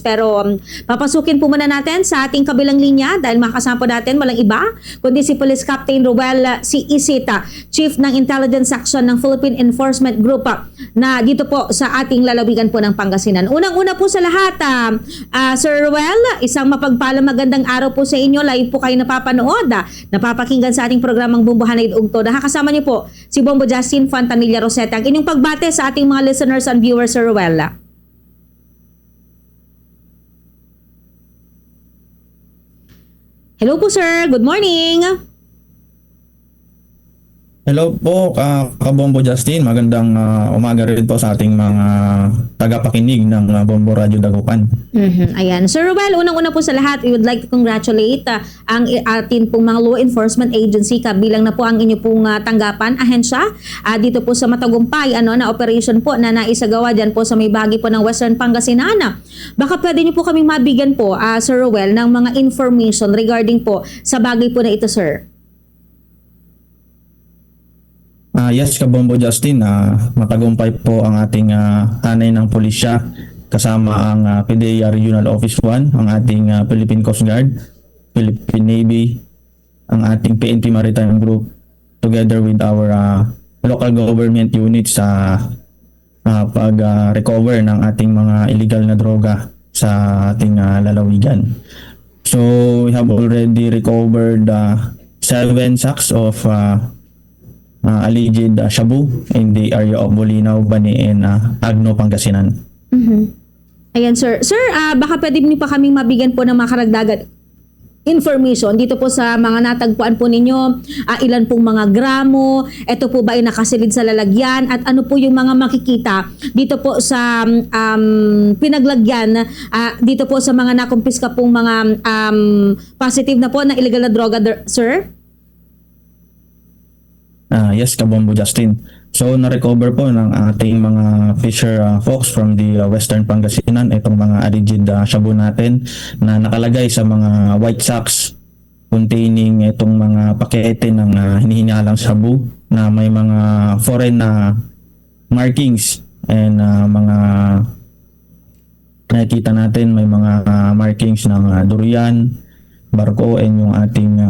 Pero papasukin po muna natin sa ating kabilang linya dahil makasama po natin walang iba kundi si Police Captain Roel C. Isita, Chief ng Intelligence Section ng Philippine Enforcement Group na dito po sa ating lalawigan po ng Pangasinan. Unang-una po sa lahat, Sir Roel, isang mapagpalang magandang araw po sa inyo. Live po kayo napapanood, napapakinggan sa ating programang Bumbuhanay Ugto. Nakakasama niyo po si Bombo Justin Fontanilla Roseta. Ang inyong pagbate sa ating mga listeners and viewers, Sir Roel. Hello po, sir. Good morning. Hello po, Kabombo Justin. Magandang umaga rin po sa ating mga tagapakinig ng Bombo Radio Dagupan. Ayan. Sir Roel, unang-una po sa lahat, we would like to congratulate ang atin pong mga law enforcement agency kabilang na po ang inyo pong tanggapan, ahensya, dito po sa matagumpay na operation po na naisagawa dyan po sa may bahagi po ng Western Pangasinan. Baka pwede niyo po kaming mabigyan po, Sir Roel, ng mga information regarding po sa bagay po na ito, sir. Yes, Kabombo Justin, matagumpay po ang ating hanay ng pulisya kasama ang PDEA Regional Office 1, ang ating Philippine Coast Guard, Philippine Navy, ang ating PNP Maritime Group, together with our local government units sa pag-recover ng ating mga illegal na droga sa ating lalawigan. So, we have already recovered 7 sacks of alleged shabu in the area of Bolinao, Bani, and Agno, Pangasinan. Ayan, sir. Sir, baka pwede niyo pa kaming mabigyan po ng mga karagdagan information dito po sa mga natagpuan po ninyo, ilan pong mga gramo, ito po ba ay nakasilid sa lalagyan, at ano po yung mga makikita dito po sa pinaglagyan, dito po sa mga nakumpiska pong mga positive na po na illegal na droga, sir? Yes, Kabombo Justin. So, na-recover po ng ating mga fisher folks from the Western Pangasinan itong mga alleged shabu natin na nakalagay sa mga white sacks containing itong mga pakete ng hinihinalang shabu na may mga foreign markings and mga nakikita natin may mga markings ng durian, barko, and yung ating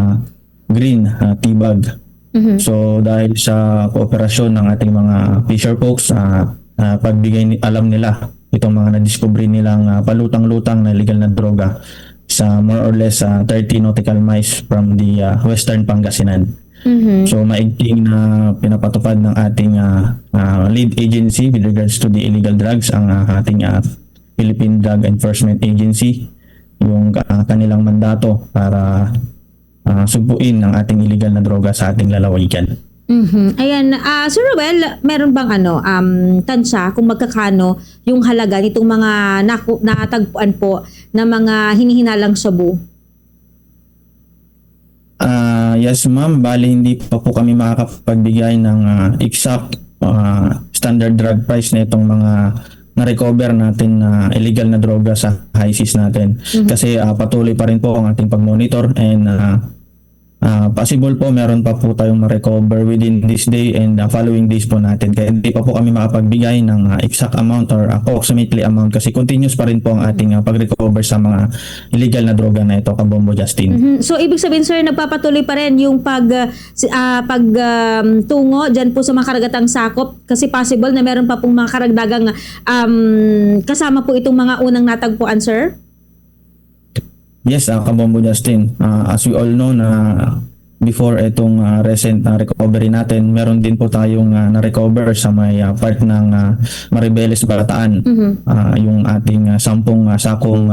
green tea-bag. So dahil sa kooperasyon ng ating mga fisher folks, pagbigay alam nila itong mga nadiscovery nilang palutang-lutang na illegal na droga sa more or less 30 nautical miles from the Western Pangasinan. So maigting na pinapatupad ng ating lead agency with regards to the illegal drugs, ang ating Philippine Drug Enforcement Agency, yung kanilang mandato para sugpuin ng ating illegal na droga sa ating lalawigan. Ayan, Sir Roel, meron bang tansya kung magkakano yung halaga nitong mga natagpuan po na mga hinihinalang shabu? Yes, ma'am. Bali, hindi pa po kami makakapagbigay ng exact standard drug price na itong mga na-recover natin na illegal na droga sa high seas natin. Kasi patuloy pa rin po ang ating pag-monitor, and possible po meron pa po tayong ma-recover within this day and following days po natin. Kaya hindi pa po kami makapagbigay ng exact amount or approximately amount kasi continuous pa rin po ang ating pag-recover sa mga illegal na droga na ito, Kabombo Justin. So ibig sabihin, sir, nagpapatuloy pa rin yung tungo dyan po sa mga karagatang sakop kasi possible na meron pa pong mga karagdagang kasama po itong mga unang natagpuan, sir? Yes, Kabombo Justin. As we all know na before itong recent recovery natin, meron din po tayong na-recover sa may part ng Maribeles, Balataan. Yung ating 10 sakong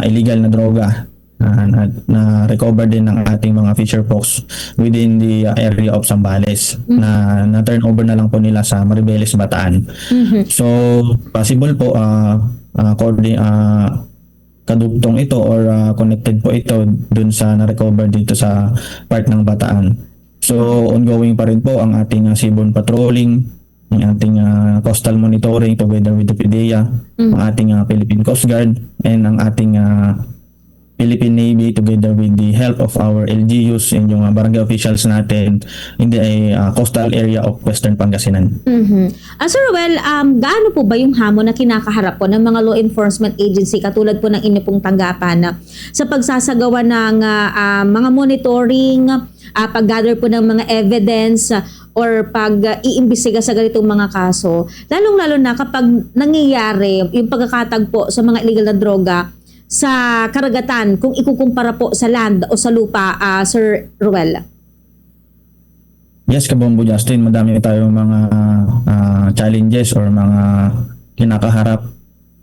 illegal na droga na-recover din ng ating mga fisher folks within the area of Zambales na turnover na lang po nila sa Maribeles, Bataan. So, possible po kadugtong ito or connected po ito dun sa na-recover dito sa part ng Bataan. So, ongoing pa rin po ang ating seaborne patrolling, ang ating coastal monitoring together with the PDEA, ang ating Philippine Coast Guard, and ang ating Philippine Navy together with the help of our LGUs and yung barangay officials natin in the coastal area of Western Pangasinan. Sir Ruel, gaano po ba yung hamon na kinakaharap po ng mga law enforcement agency katulad po ng inyo pong tanggapan sa pagsasagawa ng mga monitoring, pag-gather po ng mga evidence or pag-iimbestiga sa ganitong mga kaso, lalong-lalo na kapag nangyayari yung pagkakatagpo sa mga illegal na droga sa karagatan kung ikukumpara po sa land o sa lupa, Sir Ruel? Yes, Kabombo Justin, madami tayong mga challenges or mga kinakaharap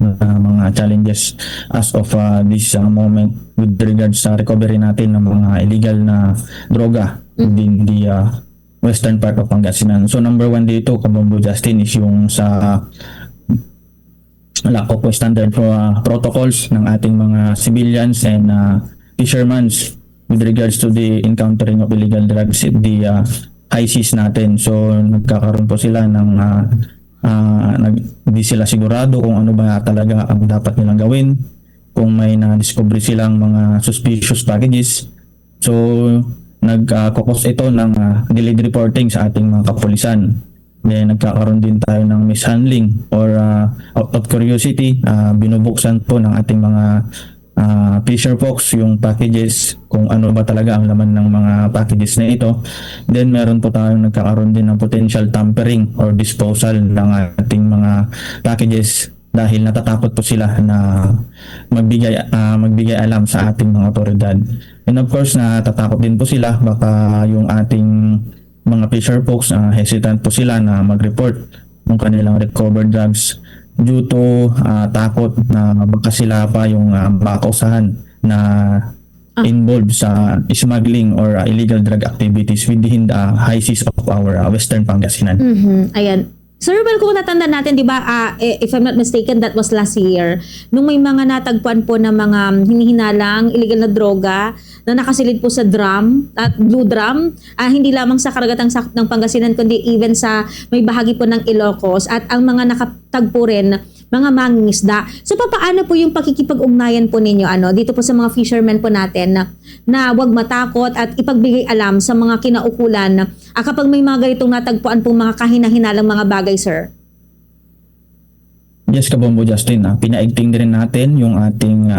na mga challenges as of this moment with regards sa recovery natin ng mga illegal na droga within the western part of Pangasinan. So number one dito, Kabombo Justin, is yung sa lack of standard protocols ng ating mga civilians and fishermen with regards to the encountering of illegal drugs at the high seas natin. So nagkakaroon po sila ng hindi sila sigurado kung ano ba talaga ang dapat nilang gawin, kung may na-discover silang mga suspicious packages. So nagkakos ito ng delayed reporting sa ating mga kapulisan. Then nagkakaroon din tayo ng mishandling or out of curiosity, binubuksan po ng ating mga fisher folks yung packages, kung ano ba talaga ang laman ng mga packages na ito. Then meron po tayong nagkakaroon din ng potential tampering or disposal ng ating mga packages dahil natatakot po sila na magbigay alam sa ating mga otoridad. And of course, natatakot din po sila baka yung ating mga fisher folks, hesitant po sila na mag-report ng kanilang recovered drugs due to takot na baka sila pa yung makausahan na involved sa smuggling or illegal drug activities within the high seas of our western Pangasinan. Ayan. Sir Ruel, kung natandaan natin, di ba, if I'm not mistaken, that was last year, nung may mga natagpuan po na mga hinihinalang illegal na droga na nakasilid po sa drum, at blue drum, hindi lamang sa karagatang sakop ng Pangasinan, kundi even sa may bahagi po ng Ilocos, at ang mga nakatagpo rin, mga mangingisda. So, paano po yung pakikipag-ugnayan po ninyo dito po sa mga fishermen po natin na wag matakot at ipagbigay alam sa mga kinaukulan kapag may mga ganitong natagpuan pong mga kahinahinalang mga bagay, sir? Yes, Kabombo Justin, pinaigting din natin yung ating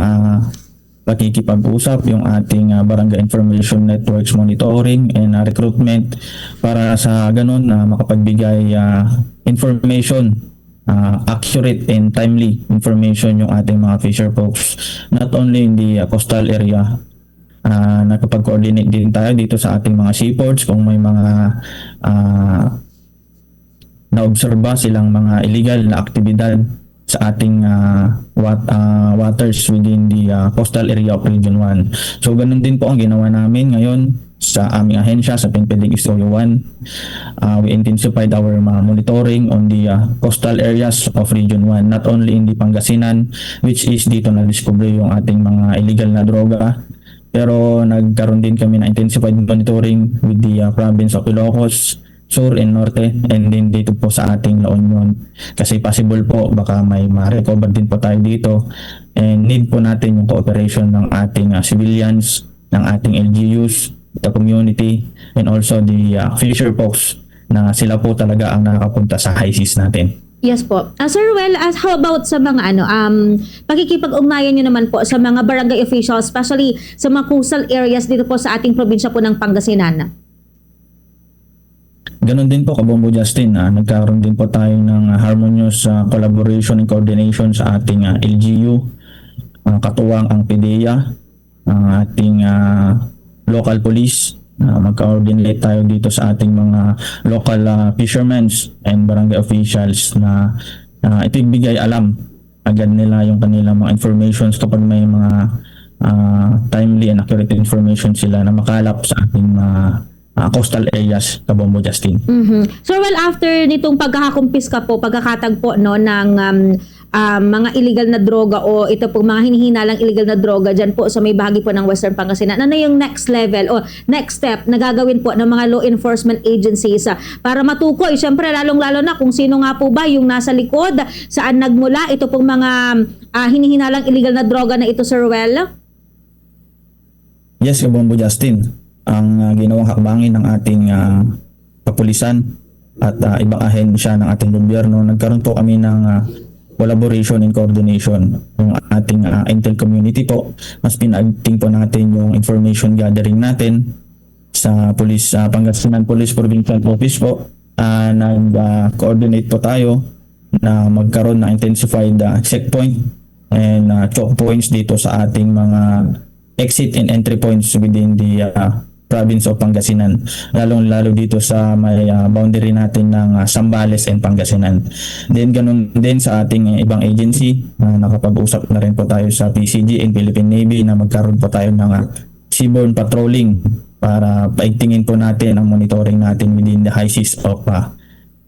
pakikipag-usap, yung ating barangay information networks monitoring and recruitment para sa ganun makapagbigay information, accurate and timely information yung ating mga fisher folks, not only in the coastal area. Nakapag-coordinate din tayo dito sa ating mga seaports kung may mga naobserba silang mga illegal na aktibidad sa ating waters within the coastal area of Region 1. So ganun din po ang ginawa namin ngayon sa aming ahensya sa PNP Istorya 1. We intensified our monitoring on the coastal areas of Region 1, not only in the Pangasinan, which is dito na-discover yung ating mga illegal na droga, pero nagkaroon din kami na intensified monitoring with the province of Ilocos, Sur and Norte, and then dito po sa ating La Union. Kasi possible po baka may ma-recover din po tayo dito, and need po natin yung cooperation ng ating civilians, ng ating LGUs, the community, and also the fisher folks na sila po talaga ang nakakapunta sa high seas natin. Yes po. Sir Ruel, how about sa mga pakikipag-ugnayan nyo naman po sa mga barangay officials, especially sa mga coastal areas dito po sa ating probinsya po ng Pangasinan? Ganon din po, Kabombo Justin, nagkaroon din po tayo ng harmonious collaboration and coordination sa ating LGU, katuwang ang PDEA, ang ating local police. Mag-coordinate tayo dito sa ating mga local fishermen and barangay officials na itigbigay alam agad nila yung kanilang mga informations kapag may mga timely and accurate information sila na makalap sa ating coastal areas, Kabombo Justin. So well, after nitong pagkakakumpiska po, pagkakatagpo ng mga illegal na droga o ito po mga hinihinalang illegal na droga dyan po sa may bahagi po ng Western Pangasinan, ano yung next level o next step na gagawin po ng mga law enforcement agencies para matukoy, syempre lalong-lalo na kung sino nga po ba yung nasa likod, saan nagmula ito pong mga hinihinalang illegal na droga na ito, Sir Ruel? Yes, Kabombo Justin, ang ginawang hakbangin ng ating kapulisan at ibang ahensya ng ating gobyerno, nagkaroon po kami ng collaboration and coordination. Yung ating intel community po, mas pinaigting po natin yung information gathering natin sa Pangasinan Police Provincial Office po. Nag-coordinate po tayo na magkaroon ng intensified checkpoint and choke points dito sa ating mga exit and entry points within the province of Pangasinan, lalong-lalo dito sa may boundary natin ng Zambales and Pangasinan. Then ganun din sa ating ibang agency, nakapag-usap na rin po tayo sa PCG and Philippine Navy na magkaroon po tayo ng seaborne patrolling para paigtingin po natin ang monitoring natin within the high seas of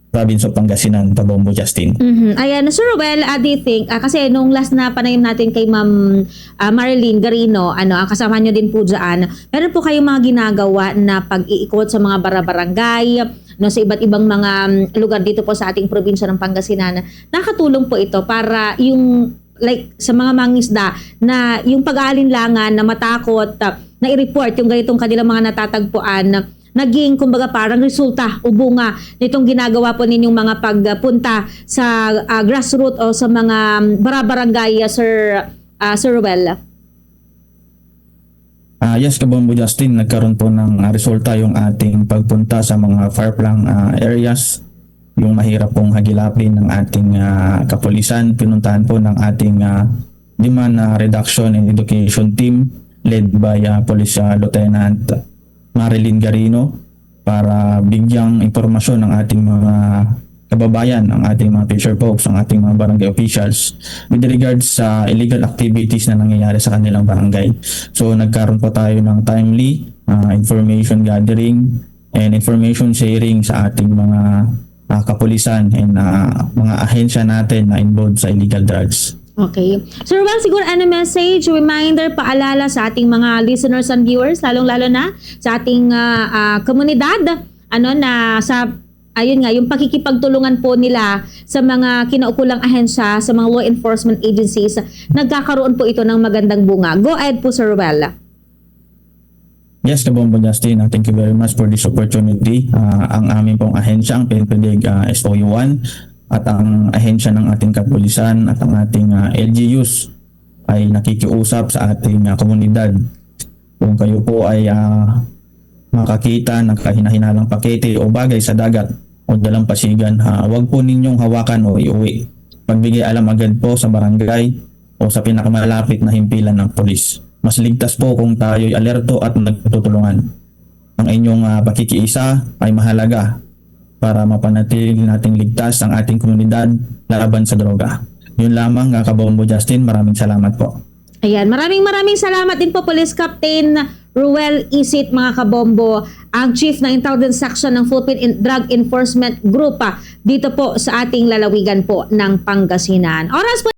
province of Pangasinan, Kabombo Justin. Ayan, Sir Ruel, do you think, kasi nung last na panayam natin kay Ma'am Marilyn Garino, kasama nyo din po dyan, meron po kayong mga ginagawa na pag-iikot sa mga barabarangay, no, sa iba't ibang mga lugar dito po sa ating probinsya ng Pangasinan. Nakatulong po ito para yung like sa mga mangisda na yung pag-aalinlangan na matakot na i-report yung ganitong kanilang mga natatagpuan, naging kumbaga parang resulta o bunga nitong ginagawa po ninyong mga pagpunta sa grassroots o sa mga barabarangay, Sir Ruel? Yes, Kabombo Justin, nagkaroon po ng resulta yung ating pagpunta sa mga far-flung areas, yung mahirap pong hagilapin ng ating kapulisan. Pinuntahan po ng ating demand reduction and education team led by Police Lieutenant Marilyn Garino para bigyang impormasyon ng ating mga kababayan, ang ating mga fisher folks, ang ating mga barangay officials with regards sa illegal activities na nangyayari sa kanilang barangay. So nagkaroon po tayo ng timely information gathering and information sharing sa ating mga kapulisan and mga ahensya natin na involved sa illegal drugs. Okay. Sir Ruel, siguro message, reminder, paalala sa ating mga listeners and viewers, lalong-lalo na sa ating komunidad, na sa, ayun nga, yung pakikipagtulungan po nila sa mga kinaukulang ahensya, sa mga law enforcement agencies, nagkakaroon po ito ng magandang bunga. Go ahead po, Sir Ruel. Yes, Kabombo Justin, thank you very much for this opportunity. Ang aming pong ahensya, ang PNPDEG SOU1, at ang ahensya ng ating kapulisan at ang ating LGUs ay nakikiusap sa ating komunidad. Kung kayo po ay makakita ng kahinahinalang pakete o bagay sa dagat o dalampasigan, huwag po ninyong hawakan o iuwi. Pagbigay alam agad po sa barangay o sa pinakamalapit na himpilan ng polis. Mas ligtas po kung tayo'y alerto at nagtutulungan. Ang inyong pakikiisa ay mahalaga para mapanatili nating ligtas ang ating komunidad laban sa droga. Yun lamang, Kabombo Justin. Maraming salamat po. Ayan, maraming salamat din po, Police Captain Ruel Isit, mga kabombo, ang Chief ng Intelligence Section ng Philippine Drug Enforcement Group dito po sa ating lalawigan po ng Pangasinan. Oras po